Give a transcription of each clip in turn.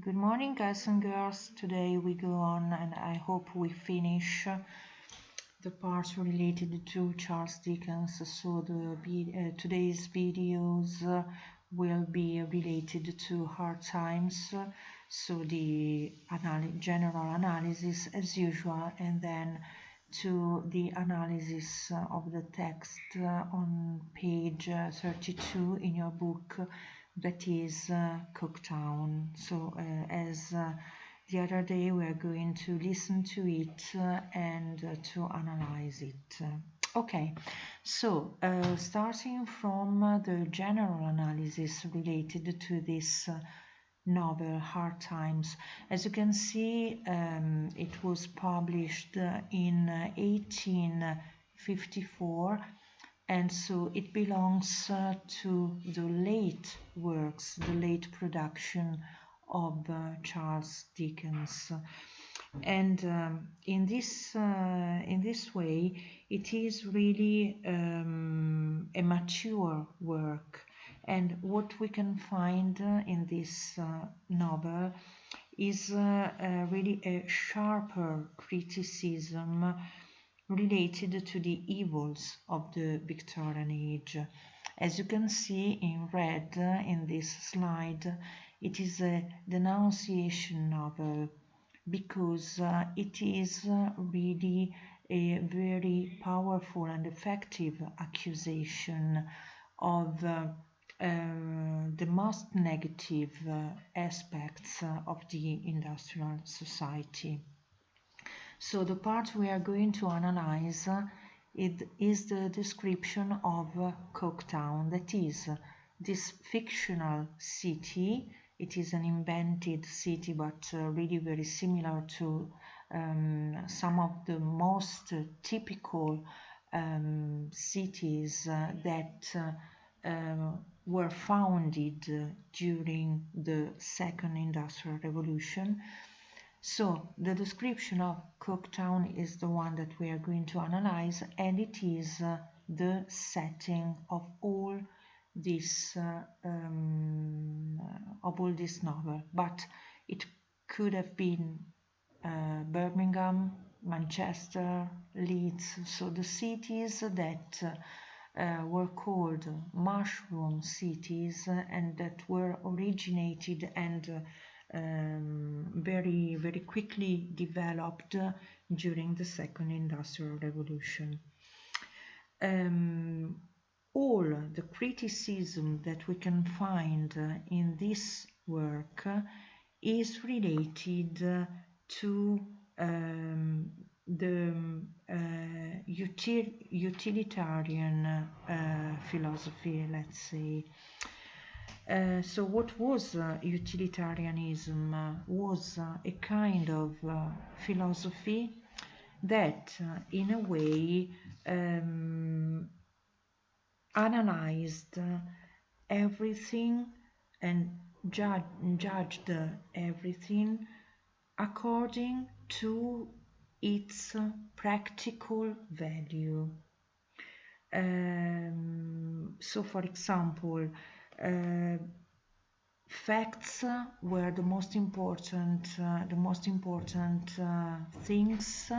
Good morning, guys and girls. Today we go on, and I hope we finish the parts related to Charles Dickens. So today's videos will be related to Hard Times. So the general analysis as usual, and then to the analysis of the text on page 32 in your book, that is Cooktown. So as the other day, we are going to listen to it and to analyze it. Okay, so starting from the general analysis related to this novel, Hard Times. As you can see, it was published in 1854, and so it belongs to the late works, the late production of Charles Dickens. And in this way, it is really a mature work. And what we can find in this novel is really a sharper criticism related to the evils of the Victorian age. As you can see in red in this slide, it is a denunciation novel because it is really a very powerful and effective accusation of the most negative aspects of the industrial society. So the part we are going to analyze it is the description of Cooktown, that is this fictional city. It is an invented city, but really very similar to some of the most typical cities that were founded during the Second Industrial Revolution. So the description of Cooktown is the one that we are going to analyze, and it is the setting of all this novel. But it could have been Birmingham, Manchester, Leeds, so the cities that were called mushroom cities and that were originated and very, very quickly developed during the Second Industrial Revolution. All the criticism that we can find in this work is related to the utilitarian philosophy, let's say. So what was utilitarianism? Was a kind of philosophy that in a way analyzed everything and judged everything according to its practical value. So for example, facts were the most important things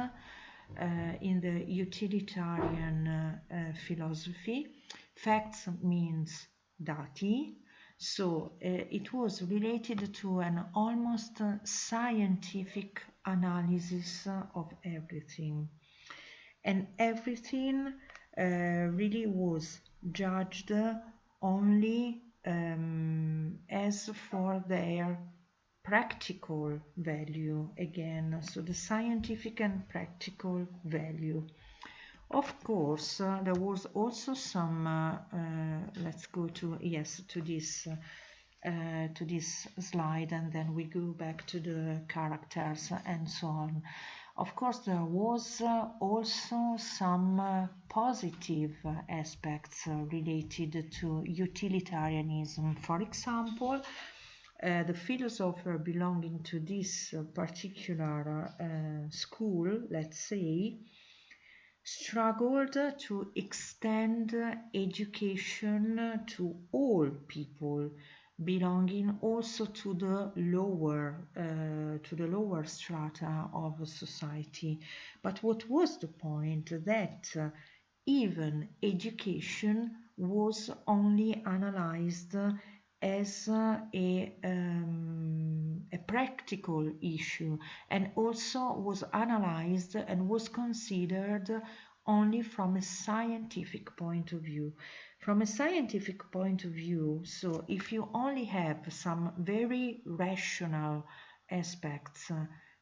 in the utilitarian philosophy. Facts means dati, so it was related to an almost scientific analysis of everything, and everything really was judged only as for their practical value again, so the scientific and practical value. Of course, there was also some, let's go to this slide, and then we go back to the characters and so on. Of course, there was also some positive aspects related to utilitarianism. For example, the philosopher belonging to this particular school, let's say, struggled to extend education to all people, belonging also to the lower strata of society. But what was the point? That even education was only analyzed as a practical issue, and also was analyzed and was considered only from a scientific point of view. From a scientific point of view, so if you only have some very rational aspects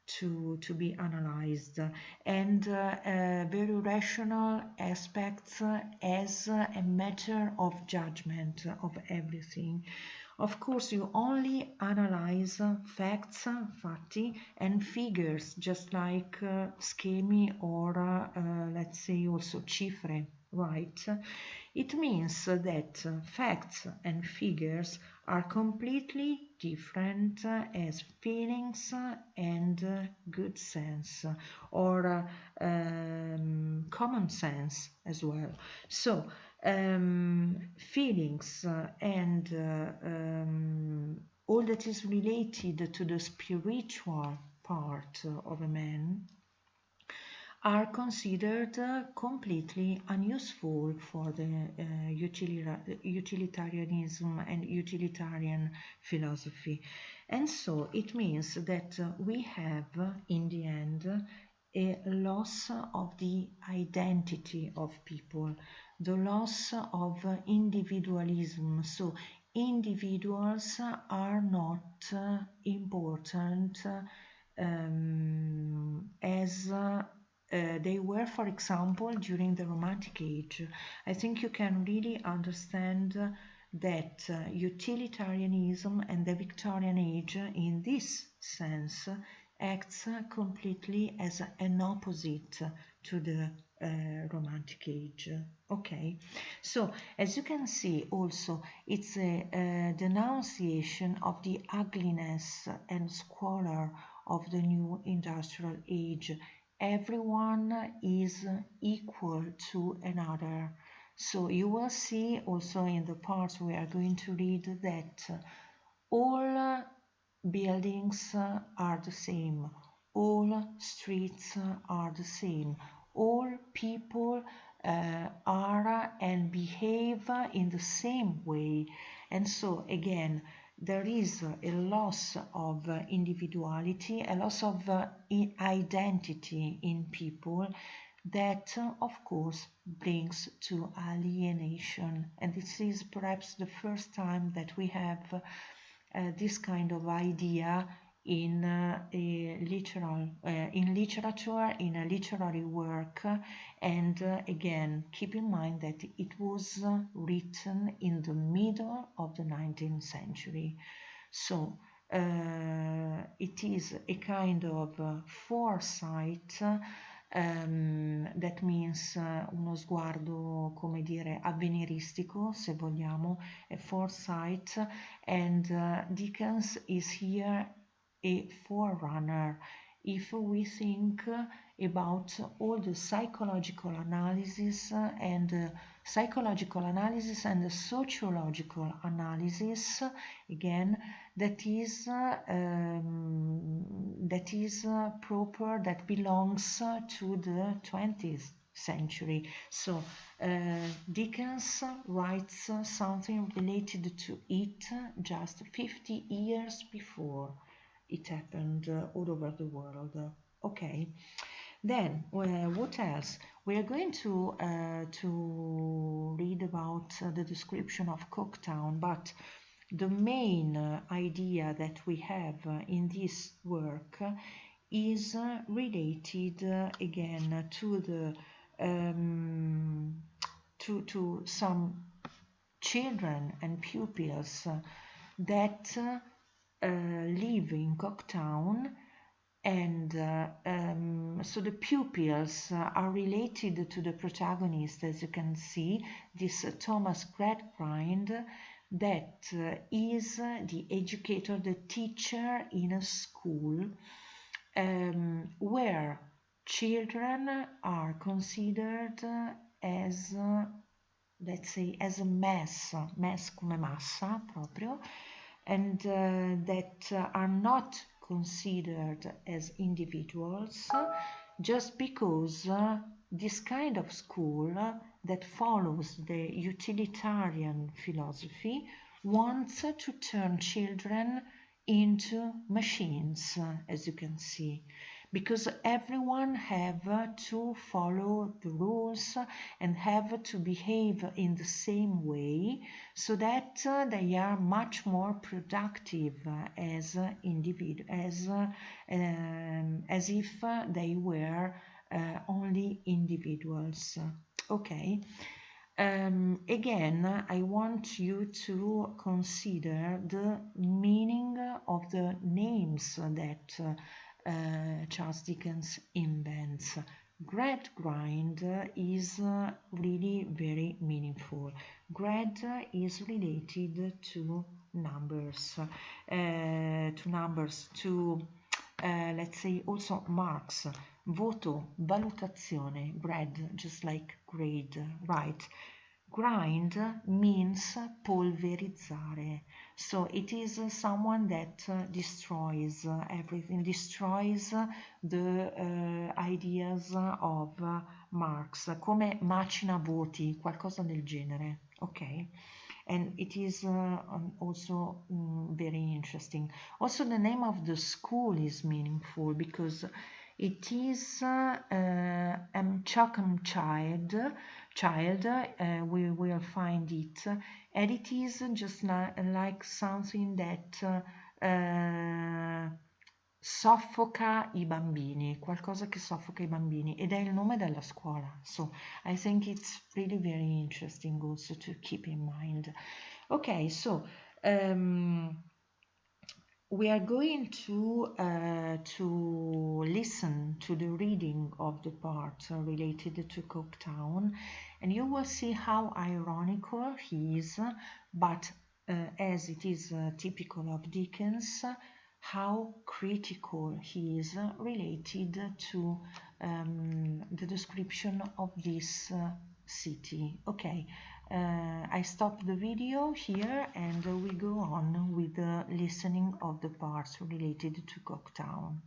to be analyzed, and very rational aspects as a matter of judgment of everything. Of course, you only analyze facts, fatti, and figures, just like schemi or let's say also cifre, right? It means that facts and figures are completely different as feelings and good sense, or common sense as well. So feelings and all that is related to the spiritual part of a man are considered completely unuseful for the utilitarianism and utilitarian philosophy. And so it means that we have, in the end, a loss of the identity of people, the loss of individualism. So individuals are not important as they were, for example, during the Romantic Age. I think you can really understand that utilitarianism and the Victorian Age, in this sense, acts completely as an opposite to the Romantic Age. Okay, so as you can see, also it's a denunciation of the ugliness and squalor of the new industrial age. Everyone is equal to another. So you will see also in the parts we are going to read that all buildings are the same, all streets are the same, all people are and behave in the same way. And so again, there is a loss of individuality, a loss of identity in people that of course brings to alienation. And this is perhaps the first time that we have this kind of idea in in literature, in a literary work. And again, keep in mind that it was written in the middle of the 19th century. So it is a kind of foresight, that means uno sguardo, come dire, avveniristico, se vogliamo, a foresight, and Dickens is here a forerunner. If we think about all the psychological analysis and the sociological analysis, again, that is proper, that belongs to the 20th century. So Dickens writes something related to it just 50 years before it happened all over the world. Okay, then what else? We are going to read about the description of Coketown, but the main idea that we have in this work is related again to the to some children and pupils that live in Coketown. And so the pupils are related to the protagonist, as you can see, this Thomas Gradgrind, that is the educator, the teacher in a school where children are considered as let's say as a mass come massa proprio, and that are not considered as individuals just because this kind of school that follows the utilitarian philosophy wants to turn children into machines, as you can see, because everyone have to follow the rules and have to behave in the same way so that they are much more productive as individual as if they were only individuals. Okay. Again, I want you to consider the meaning of the names that Charles Dickens invents. Grind is really very meaningful. Grad is related to numbers, let's say also marks, voto, valutazione, grade, just like grade, right? Grind means polverizzare, so it is someone that destroys everything, destroys the ideas of Marx, come macina voti, qualcosa del genere, ok? And it is also very interesting. Also, the name of the school is meaningful because it is Chuckham child. We will find it, and it is just like something that soffoca i bambini, qualcosa che soffoca i bambini, ed è il nome della scuola. So I think it's really very interesting also to keep in mind. Okay, so we are going to listen to the reading of the part related to Coketown, and you will see how ironical he is, but as it is typical of Dickens, how critical he is related to the description of this city. Okay, I stop the video here and we go on with the listening of the parts related to Coketown.